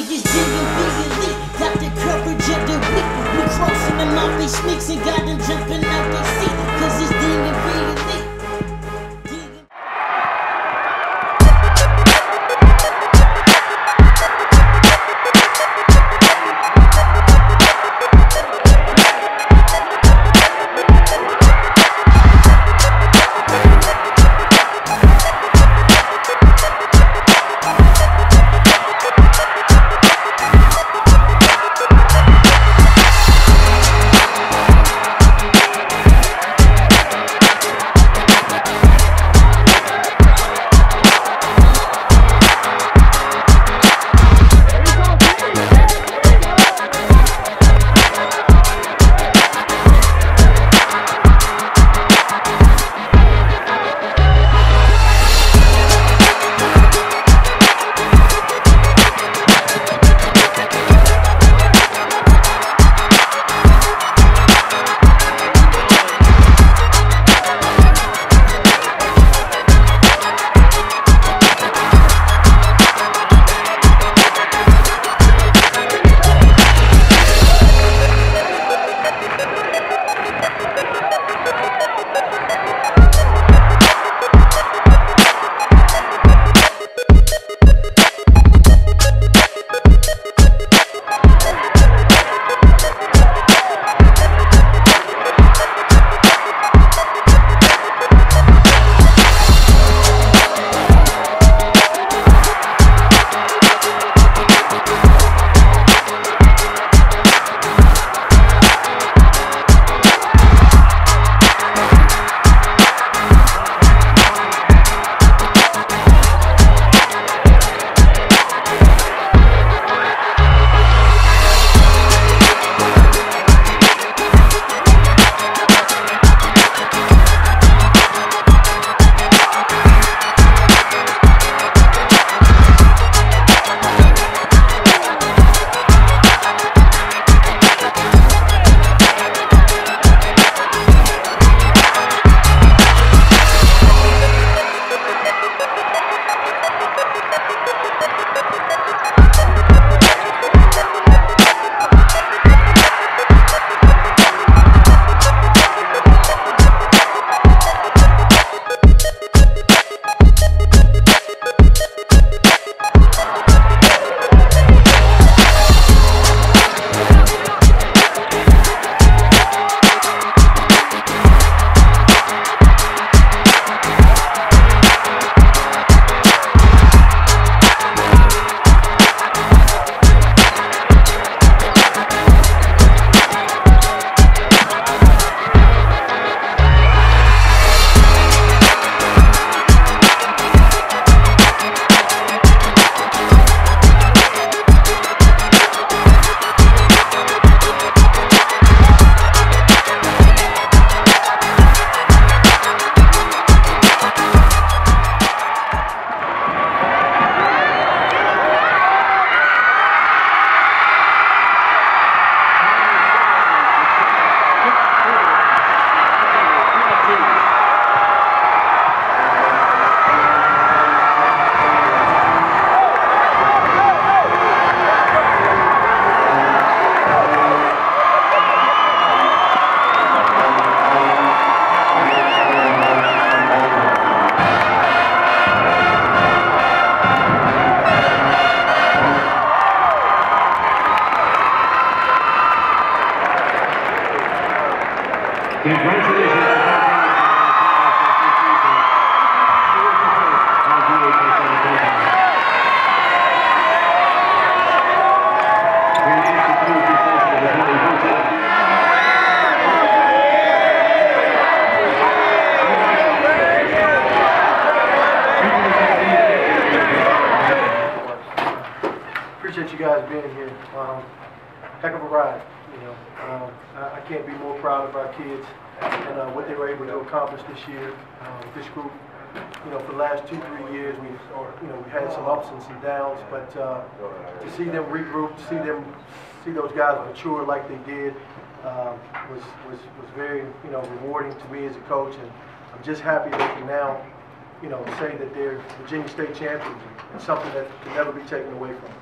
niggas digging elite. Got the courage of the weak. We crossing them off they sneaks and got them jumping out their seat. Cause it's digging elite. Appreciate you guys being here. Heck of a ride. You know, I can't be more proud of our kids and what they were able to accomplish this year with this group. You know, for the last 2-3 years, we had some ups and some downs, but to see them regroup, see those guys mature like they did, was very rewarding to me as a coach, and I'm just happy they can now say that they're Virginia State champions and something that can never be taken away from them.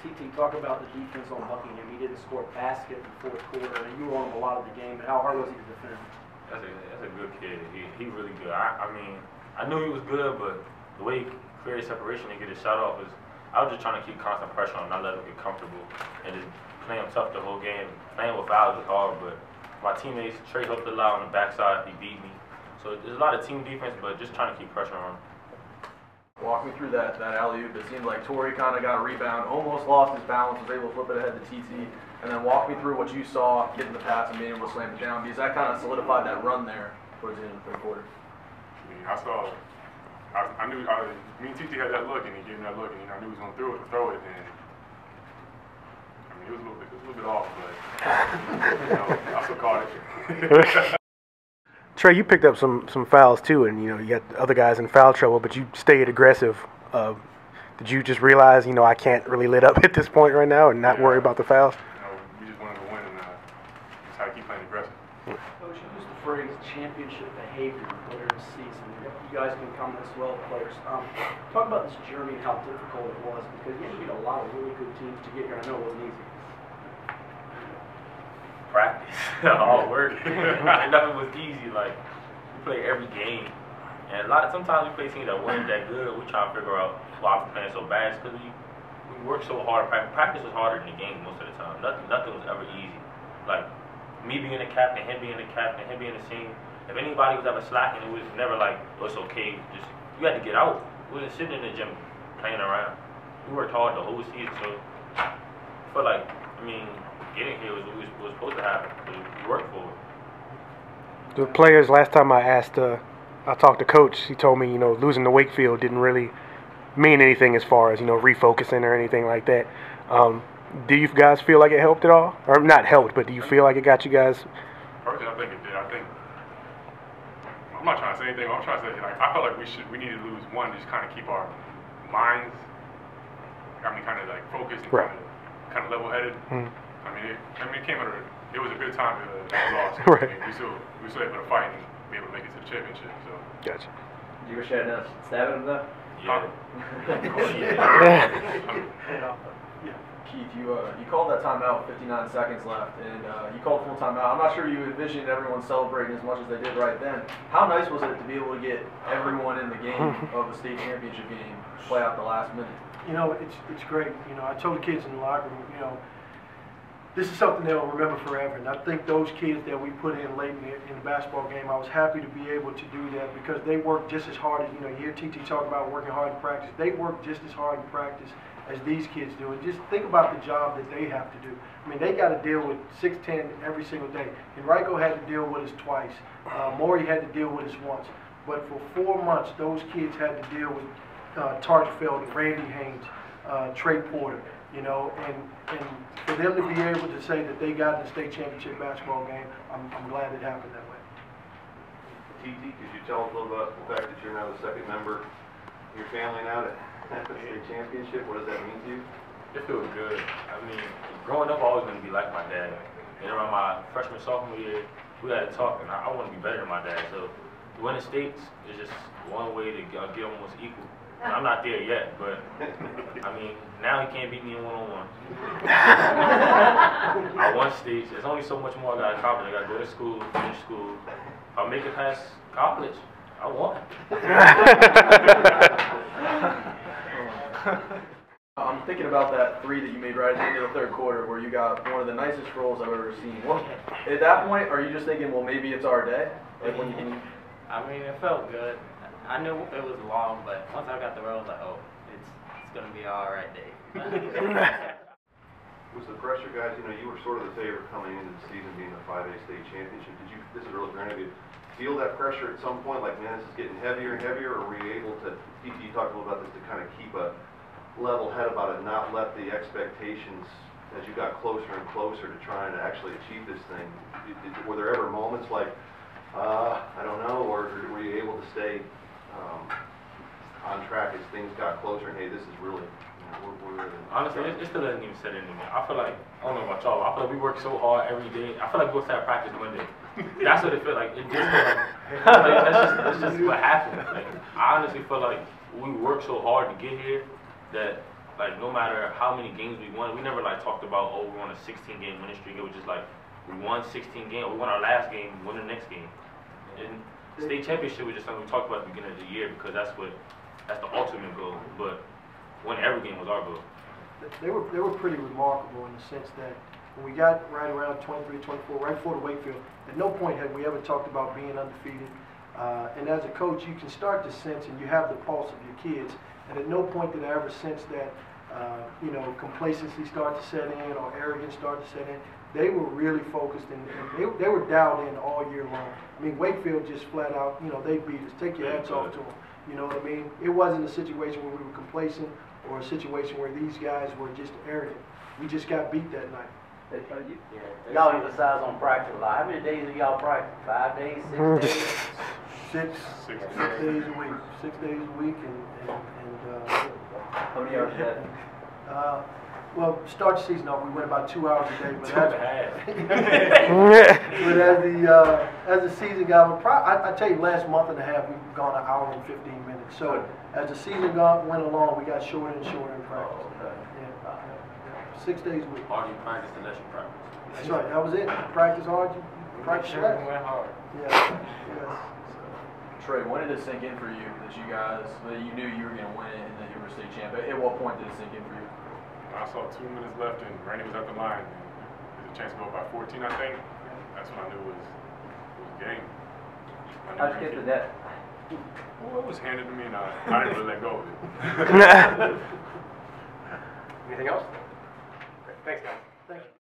TT, talk about the defense on Buckingham. He didn't score a basket in the fourth quarter, and you were on him a lot of the game. And how hard was he to defend? That's a good kid. He really good. I mean, I knew he was good, but the way he created separation and get his shot off is, I was just trying to keep constant pressure on him, not let him get comfortable, and just playing him tough the whole game. Playing with fouls was hard, but my teammates, Trey helped a lot on the backside. He beat me. So there's a lot of team defense, but just trying to keep pressure on him. Walk me through that alley-oop. It seemed like Tariq kind of got a rebound, almost lost his balance, was able to flip it ahead to TT, and then walk me through what you saw getting the pass and being able to slam it down, because that kind of solidified that run there towards the end of the third quarter. I knew me and TT had that look, and he gave me that look, and I knew he was going to throw it, and I mean, it was a little bit off, but I still caught it. Trey, you picked up some fouls too, and you got other guys in foul trouble, but you stayed aggressive. Did you just realize I can't really let up at this point right now and not worry about the fouls? We just wanted to win, and just how to keep playing aggressive. Coach, you used the phrase championship behavior later in the season. You guys can comment as well, players. Talk about this journey and how difficult it was, because you had to beat a lot of really good teams to get here. I know it wasn't easy. Practice, hard work. Nothing was easy. Like, we play every game, and sometimes we play teams that weren't that good. We try to figure out why we're playing so bad. It's because we work so hard. Practice was harder than the game most of the time. Nothing was ever easy. Like me being the captain, him being the captain, him being the senior. If anybody was ever slacking, it was never like, oh, it's okay. Just you had to get out. We wasn't sitting in the gym playing around. We worked hard the whole season. So I feel like, getting here was what was supposed to happen. We worked for it. The players, last time I talked to Coach, he told me, losing to Wakefield didn't really mean anything as far as, refocusing or anything like that. Do you guys feel like it helped at all? Or not helped, but do you feel like it got you guys? Personally, I think it did. I'm not trying to say anything. I'm trying to say, I felt like we needed to lose one to just kind of keep our minds, kind of like focused and kind of level-headed. Mm-hmm. It came out of it was a good time that we lost. Right. We still able to fight and be able to make it to the championship. So. Gotcha. You wish you had enough stabbing him though? Yeah. Keith, you called that timeout, 59 seconds left, and you called full timeout. I'm not sure you envisioned everyone celebrating as much as they did right then. How nice was it to be able to get everyone in the game of the state championship game play out the last minute? It's great. I told the kids in the locker room, this is something they'll remember forever. And I think those kids that we put in late in the basketball game, I was happy to be able to do that because they worked just as hard as, you hear TT talk about working hard in practice. They work just as hard in practice as these kids do. And just think about the job that they have to do. They got to deal with 6'10" every single day. Henrico had to deal with us twice. Maury had to deal with us once. But for 4 months, those kids had to deal with Tariq, Felder, Randy Haynes, Trey Porter. And for them to be able to say that they got in the state championship basketball game, I'm glad it happened that way. TT, could you tell us a little about the fact that you're now the second member of your family now at the state championship? What does that mean to you? It feels good. Growing up, I always going to be like my dad. And around my freshman, sophomore year, we had to talk, and I want to be better than my dad. So winning states is just one way to get almost equal. And I'm not there yet, but now he can't beat me in one-on-one. I won states. There's only so much more I got to accomplish. I got to go to school, finish school. If I make it past college, I won. I'm thinking about that three that you made right at the end of the third quarter where you got one of the nicest rolls I've ever seen. Well, at that point, are you just thinking, well, maybe it's our day? Like when you can... It felt good. I knew it was long, but once I got the roll, I was like, oh, it's going to be an all right day. Was the pressure, guys, you were sort of the favorite coming into the season being a 5A state championship. This is really grand of you, feel that pressure at some point, like, man, this is getting heavier and heavier, or were you able to, you talked a little about this, to kind of keep a level head about it, not let the expectations as you got closer and closer to trying to actually achieve this thing? Were there ever moments like, I don't know, or were you able to stay on track as things got closer and, hey, this is really, we're honestly, it still doesn't even set in me. I feel like, I don't know about y'all, I feel like we work so hard every day. I feel like we'll start practice Monday. That's what it feels like. It just feels like that's just what happened. Like, I honestly feel like we work so hard to get here that like no matter how many games we won, we never like talked about, oh, we're on a 16-game winning streak. It was just like we won 16 games, we won our last game, we won the next game. And state championship was just something we talked about at the beginning of the year because that's the ultimate goal. But winning every game was our goal. They were pretty remarkable in the sense that when we got right around 23, 24, right before the Wakefield, at no point had we ever talked about being undefeated. And as a coach, you can start to sense, and you have the pulse of your kids, and at no point did I ever sense that, complacency start to set in or arrogance start to set in. They were really focused, and they were dialed in all year long. I mean, Wakefield just flat out, they beat us. Take your hats off to them. You know what I mean? It wasn't a situation where we were complacent or a situation where these guys were just arrogant. We just got beat that night. Y'all emphasize on practice a lot. How many days do y'all practice? 5 days, 6 days? Six days a week. 6 days a week, How many hours a day? Well, start the season off, we went about 2 hours a day. But 2.5. but as the season got on, I tell you, last month and a half we've gone an hour and 15 minutes. So as the season went along, we got shorter and shorter in practice. 6 days a week. Hard you practice unless you practice. That's right. That was it. Practice hard. You practice less. Went hard. Yeah. Yes. Trey, when did it sink in for you that you knew you were going to win and that you were state champ? At what point did it sink in for you? I saw 2 minutes left and Randy was at the line. And there's a chance to go by 14, I think. That's when I knew it was game. How'd you get to that? Well, it was handed to me and I didn't really let go of it. Anything else? Thanks, guys. Thank you.